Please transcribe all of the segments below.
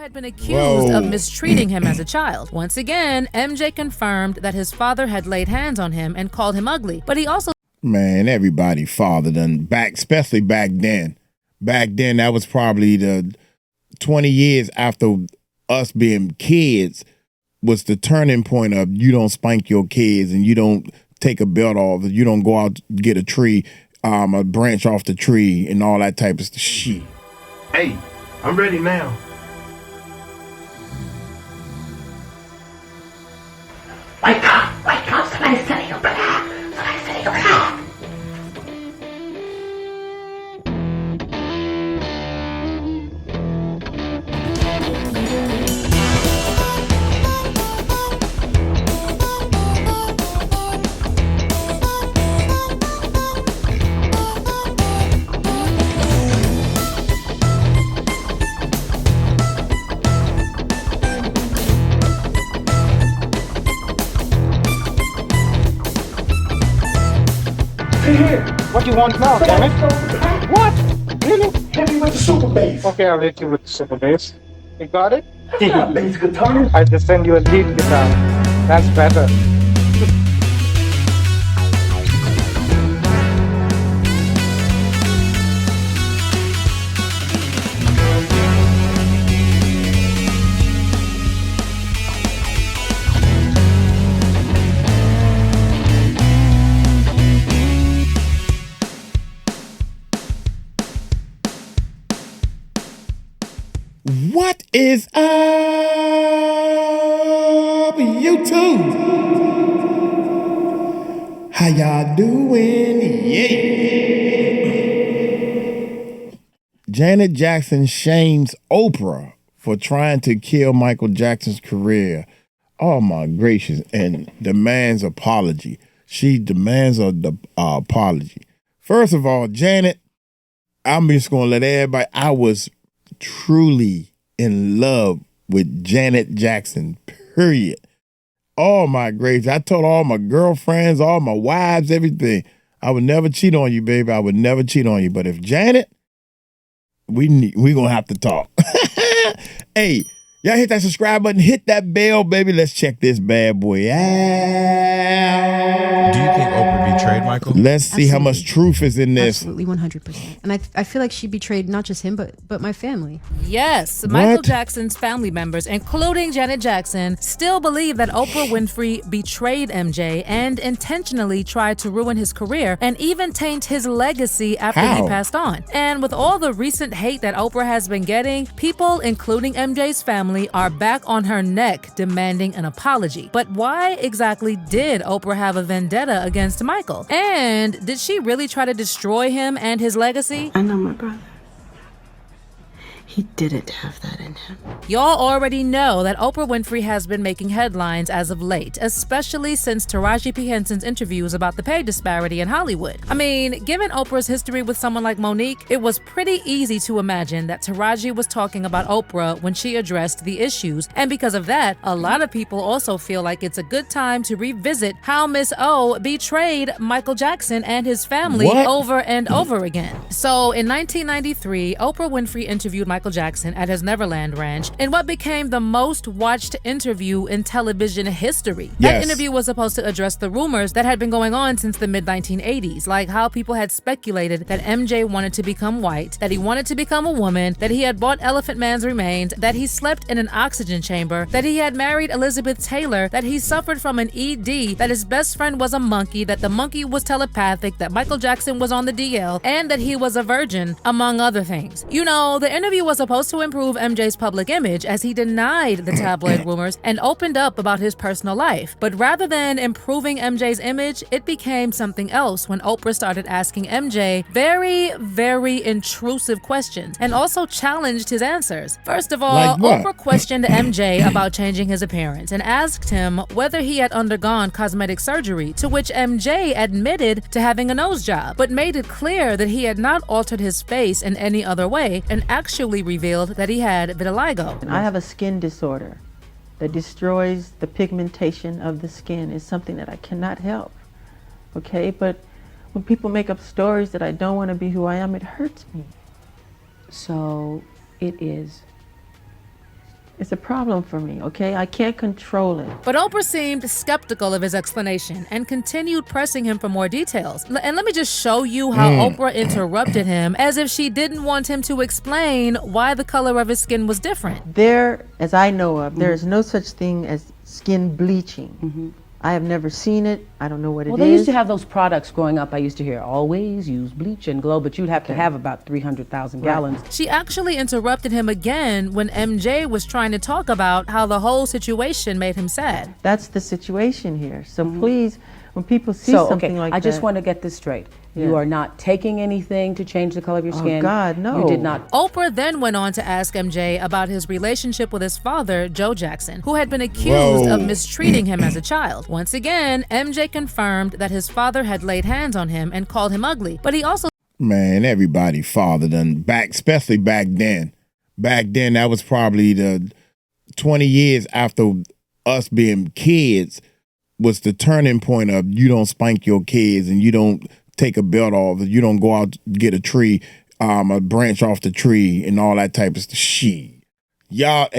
had been accused of mistreating him as a child. Once again, MJ confirmed that his father had laid hands on him and called him ugly, but he also... Man, everybody father done back, especially back then. Back then, that was probably the 20 years after us being kids was the turning point of you don't spank your kids and you don't take a belt off, you don't go out get a tree, a branch off the tree and all that type of shit. Hey, I'm ready now. Wake up, somebody's telling you blah, somebody's telling you blah. What do you want now, damn it? What? Really? Hit me with the super bass. Okay, I'll hit you with the super bass. You got it? Yeah, bass guitar. I just send you a lead guitar. That's better. What is up, YouTube? How y'all doing? Yeah. Janet Jackson shames Oprah for trying to kill Michael Jackson's career. Oh my gracious, and demands apology. She demands an apology. First of all, Janet, I'm just going to let everybody, I was truly in love with Janet Jackson, period. Oh my gracious. I told all my girlfriends, all my wives, everything. I would never cheat on you, baby. I would never cheat on you. But if Janet, we gonna have to talk. Hey, y'all hit that subscribe button, hit that bell, baby. Let's check this bad boy out. Do you think Oprah betrayed Michael? Let's see how much truth is in this. Absolutely, 100%. And I feel like she betrayed not just him, but my family. Yes, Michael Jackson's family members, including Janet Jackson, still believe that Oprah Winfrey betrayed MJ and intentionally tried to ruin his career and even taint his legacy after he passed on. And with all the recent hate that Oprah has been getting, people, including MJ's family, are back on her neck demanding an apology. But why exactly did Oprah have a vendetta against Michael? And did she really try to destroy him and his legacy? I know my brother. He didn't have that in him. Y'all already know that Oprah Winfrey has been making headlines as of late, especially since Taraji P. Henson's interviews about the pay disparity in Hollywood. I mean, given Oprah's history with someone like Monique, it was pretty easy to imagine that Taraji was talking about Oprah when she addressed the issues. And because of that, a lot of people also feel like it's a good time to revisit how Miss O betrayed Michael Jackson and his family over and over again. So in 1993, Oprah Winfrey interviewed Michael Jackson at his Neverland Ranch in what became the most watched interview in television history. That interview was supposed to address the rumors that had been going on since the mid-1980s, like how people had speculated that MJ wanted to become white, that he wanted to become a woman, that he had bought Elephant Man's remains, that he slept in an oxygen chamber, that he had married Elizabeth Taylor, that he suffered from an ED, that his best friend was a monkey, that the monkey was telepathic, that Michael Jackson was on the DL, and that he was a virgin, among other things. You know, the interview was supposed to improve MJ's public image as he denied the tabloid rumors and opened up about his personal life. But rather than improving MJ's image, it became something else when Oprah started asking MJ very, very intrusive questions and also challenged his answers. First of all, Oprah questioned MJ about changing his appearance and asked him whether he had undergone cosmetic surgery, to which MJ admitted to having a nose job, but made it clear that he had not altered his face in any other way and actually revealed that he had vitiligo. I have a skin disorder that destroys the pigmentation of the skin. It's something that I cannot help, okay? But when people make up stories that I don't want to be who I am, it hurts me. So it is It's a problem for me, okay? I can't control it. But Oprah seemed skeptical of his explanation and continued pressing him for more details. And let me just show you how Oprah interrupted him, as if she didn't want him to explain why the color of his skin was different. There, as I know of, there is no such thing as skin bleaching. I have never seen it. I don't know what it is. Well, they used to have those products growing up. I used to hear always use bleach and glow, but you'd have to have about 300,000 gallons. She actually interrupted him again when MJ was trying to talk about how the whole situation made him sad. That's the situation here. So please, when people see something like that. I just want to get this straight. You are not taking anything to change the color of your skin. Oh, God, no. You did not. Oprah then went on to ask MJ about his relationship with his father, Joe Jackson, who had been accused of mistreating him as a child. Once again, MJ confirmed that his father had laid hands on him and called him ugly, but he also Man, everybody father done especially back then. Back then, that was probably the 20 years after us being kids was the turning point of you don't spank your kids and you don't take a belt off, you don't go out get a tree, a branch off the tree and all that type of shit. Y'all,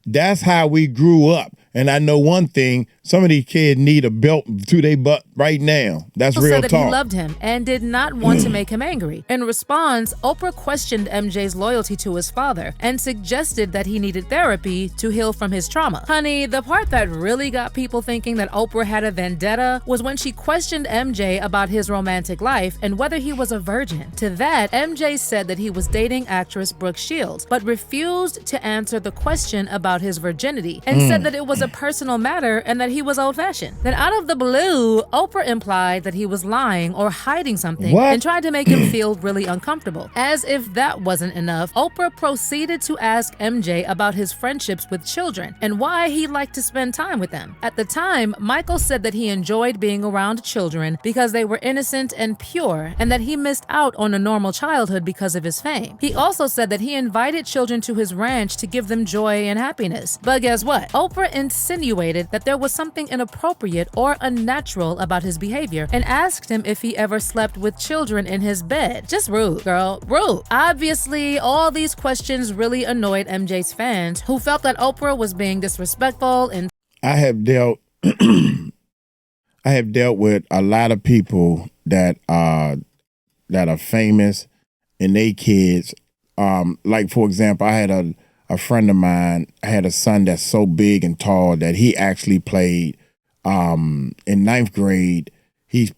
that's how we grew up. And I know one thing, some of these kids need a belt to their butt right now. That's real said that talk. he loved him and did not want to make him angry. In response, Oprah questioned MJ's loyalty to his father and suggested that he needed therapy to heal from his trauma. Honey, the part that really got people thinking that Oprah had a vendetta was when she questioned MJ about his romantic life and whether he was a virgin. To that, MJ said that he was dating actress Brooke Shields, but refused to answer the question about his virginity and said that it was a personal matter and that he was old-fashioned. Then out of the blue, Oprah implied that he was lying or hiding something and tried to make him feel really uncomfortable. As if that wasn't enough, Oprah proceeded to ask MJ about his friendships with children and why he liked to spend time with them. At the time, Michael said that he enjoyed being around children because they were innocent and pure and that he missed out on a normal childhood because of his fame. He also said that he invited children to his ranch to give them joy and happiness. But guess what? Oprah insinuated that there was something inappropriate or unnatural about his behavior and asked him if he ever slept with children in his bed. Just rude, girl. Rude. Obviously, all these questions really annoyed MJ's fans, who felt that Oprah was being disrespectful and I have dealt with a lot of people that are famous and they kids. Like for example, I had a friend of mine. I had a son that's so big and tall that he actually played in 9th grade. He's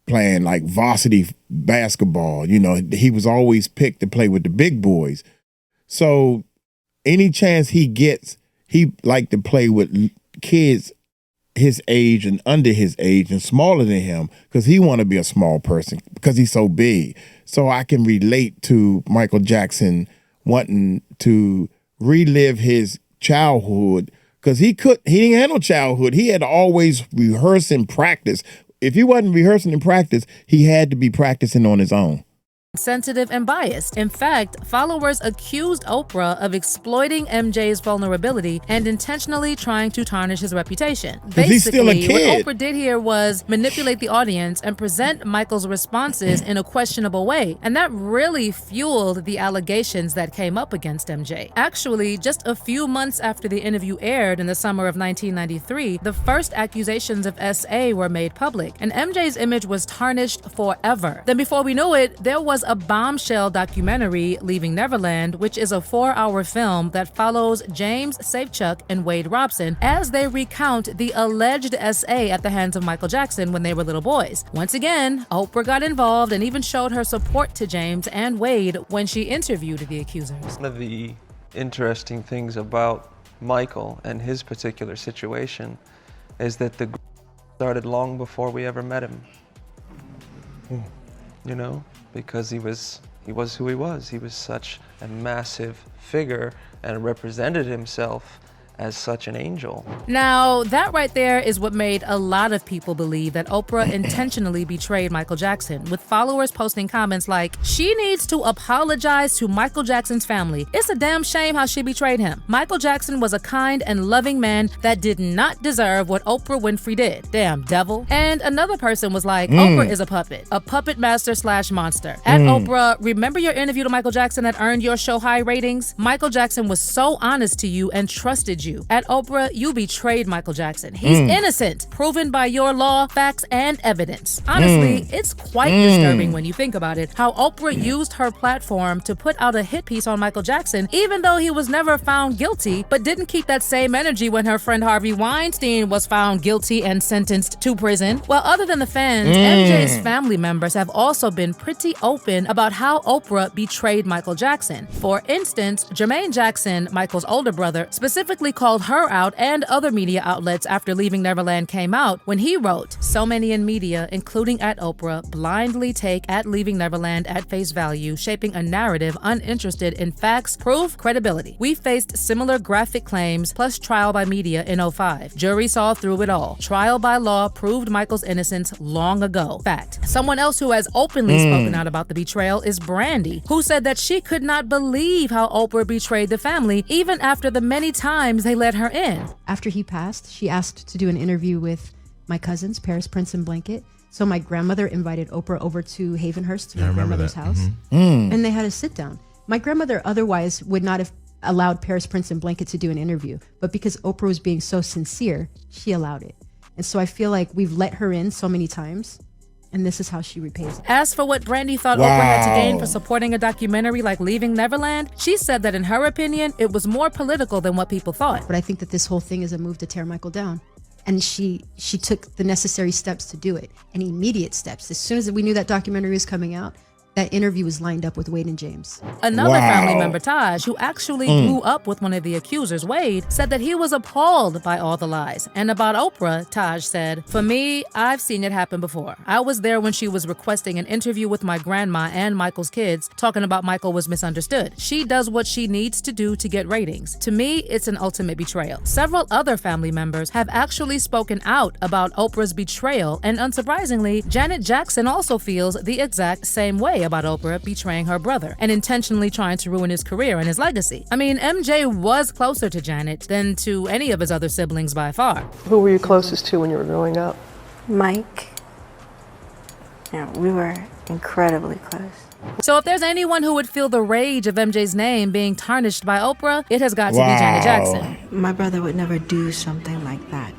playing like varsity basketball. You know, he was always picked to play with the big boys. So any chance he gets, he like to play with kids his age and under his age and smaller than him because he want to be a small person because he's so big. So I can relate to Michael Jackson wanting to relive his childhood because he didn't have no childhood. He had to always rehearse and practice. If he wasn't rehearsing and practice, he had to be practicing on his own. sensitive and biased. In fact, followers accused Oprah of exploiting MJ's vulnerability and intentionally trying to tarnish his reputation. Basically, he's still a kid. what Oprah did here was manipulate the audience and present Michael's responses in a questionable way, and that really fueled the allegations that came up against MJ. Actually, just a few months after the interview aired in the summer of 1993, the first accusations of SA were made public, and MJ's image was tarnished forever. Then before we knew it, there was a bombshell documentary, Leaving Neverland, which is a 4-hour film that follows James Safechuck and Wade Robson as they recount the alleged SA at the hands of Michael Jackson when they were little boys. Once again, Oprah got involved and even showed her support to James and Wade when she interviewed the accusers. One of the interesting things about Michael and his particular situation is that the started long before we ever met him. You know, because he was who he was. He was such a massive figure and represented himself as such an angel. Now, that right there is what made a lot of people believe that Oprah intentionally betrayed Michael Jackson, with followers posting comments like, "She needs to apologize to Michael Jackson's family. It's a damn shame how she betrayed him. Michael Jackson was a kind and loving man that did not deserve what Oprah Winfrey did. Damn devil." And another person was like, "Oprah is a puppet master / monster. At Oprah, remember your interview to Michael Jackson that earned your show high ratings? Michael Jackson was so honest to you and trusted you. At Oprah, you betrayed Michael Jackson. He's innocent, proven by your law, facts, and evidence." Honestly, it's quite disturbing when you think about it, how Oprah used her platform to put out a hit piece on Michael Jackson, even though he was never found guilty, but didn't keep that same energy when her friend Harvey Weinstein was found guilty and sentenced to prison. Well, other than the fans, MJ's family members have also been pretty open about how Oprah betrayed Michael Jackson. For instance, Jermaine Jackson, Michael's older brother, specifically called her out and other media outlets after Leaving Neverland came out when he wrote, "So many in media, including at Oprah, blindly take at Leaving Neverland at face value, shaping a narrative uninterested in facts, proof, credibility. We faced similar graphic claims plus trial by media in '05. Jury saw through it all. Trial by law proved Michael's innocence long ago. Fact." Someone else who has openly spoken out about the betrayal is Brandy, who said that she could not believe how Oprah betrayed the family even after the many times they let her in. After he passed, she asked to do an interview with my cousins, Paris, Prince, and Blanket. So my grandmother invited Oprah over to Havenhurst, to my grandmother's house, and they had a sit down. My grandmother otherwise would not have allowed Paris, Prince, and Blanket to do an interview, but because Oprah was being so sincere, she allowed it. And so I feel like we've let her in so many times, and this is how she repays it. As for what Brandy thought Oprah had to gain for supporting a documentary like Leaving Neverland, she said that in her opinion, it was more political than what people thought. But I think that this whole thing is a move to tear Michael down. And she took the necessary steps to do it, and immediate steps. As soon as we knew that documentary was coming out, that interview was lined up with Wade and James. Another family member, Taj, who actually grew up with one of the accusers, Wade, said that he was appalled by all the lies. And about Oprah, Taj said, "For me, I've seen it happen before. I was there when she was requesting an interview with my grandma and Michael's kids, talking about Michael was misunderstood. She does what she needs to do to get ratings. To me, it's an ultimate betrayal." Several other family members have actually spoken out about Oprah's betrayal, and unsurprisingly, Janet Jackson also feels the exact same way about Oprah betraying her brother and intentionally trying to ruin his career and his legacy. I mean, MJ was closer to Janet than to any of his other siblings by far. Who were you closest to when you were growing up? Mike. Yeah, we were incredibly close. So if there's anyone who would feel the rage of MJ's name being tarnished by Oprah, it has got to be Janet Jackson. My brother would never do something like that.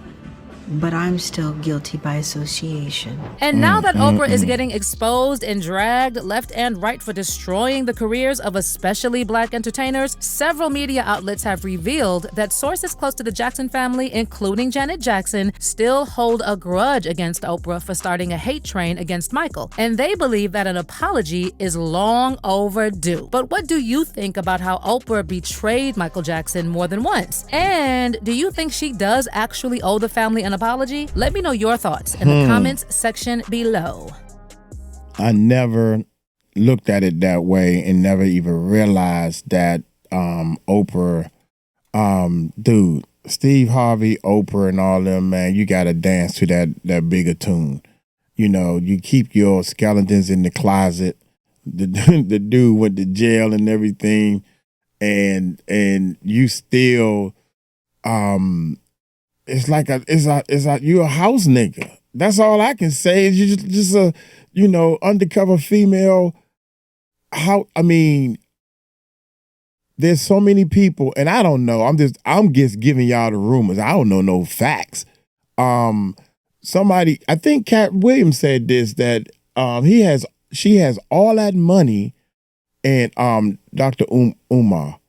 But I'm still guilty by association. And now that Oprah is getting exposed and dragged left and right for destroying the careers of especially Black entertainers, several media outlets have revealed that sources close to the Jackson family, including Janet Jackson, still hold a grudge against Oprah for starting a hate train against Michael. And they believe that an apology is long overdue. But what do you think about how Oprah betrayed Michael Jackson more than once? And do you think she does actually owe the family an apology? Let me know your thoughts in the comments section below. I never looked at it that way and never even realized that Oprah, dude, Steve Harvey, Oprah, and all them, man, you gotta dance to that bigger tune. You know, you keep your skeletons in the closet. The dude went to jail and everything, and you still it's like you a house nigga. That's all I can say. Is you just a undercover female. There's so many people, and I don't know. I'm just giving y'all the rumors. I don't know no facts. Somebody, I think Cat Williams said this, that she has all that money, and Dr. Umar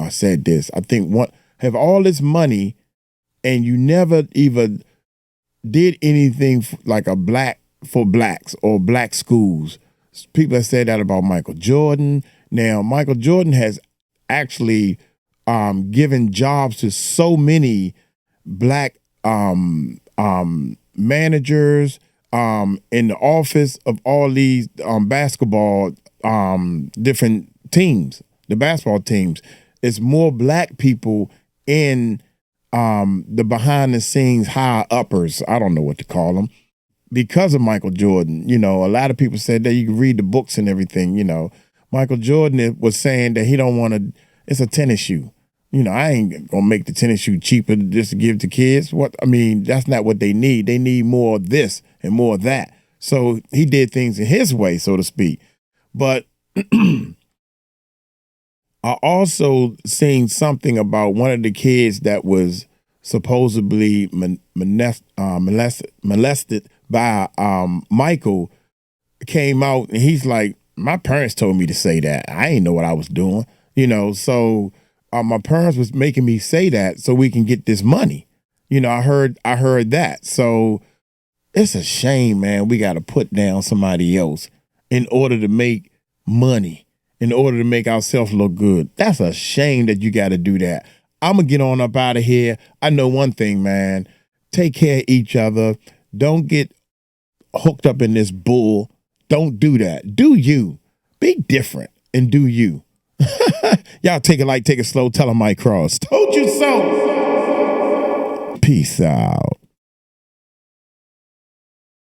said this. I think have all this money, and you never even did anything like for blacks or black schools. People have said that about Michael Jordan. Now, Michael Jordan has actually given jobs to so many black managers in the office of all these basketball different teams, the basketball teams. It's more black people in the behind the scenes high uppers, I don't know what to call them, because of Michael Jordan. You know, a lot of people said that you can read the books and everything, you know. Michael Jordan was saying that he don't want to, it's a tennis shoe. You know, I ain't gonna make the tennis shoe cheaper just to give to kids. That's not what they need. They need more of this and more of that. So he did things in his way, so to speak. But I also seen something about one of the kids that was supposedly molested by Michael, came out and he's like, my parents told me to say that. I ain't know what I was doing, you know. So my parents was making me say that so we can get this money. You know, I heard that. So it's a shame, man. We got to put down somebody else in order to make money, in order to make ourselves look good. That's a shame that you got to do that. I'm going to get on up out of here. I know one thing, man. Take care of each other. Don't get hooked up in this bull. Don't do that. Do you. Be different and do you. Y'all take it light, take it slow. Tell them Mike Cross. Told you so. Peace out.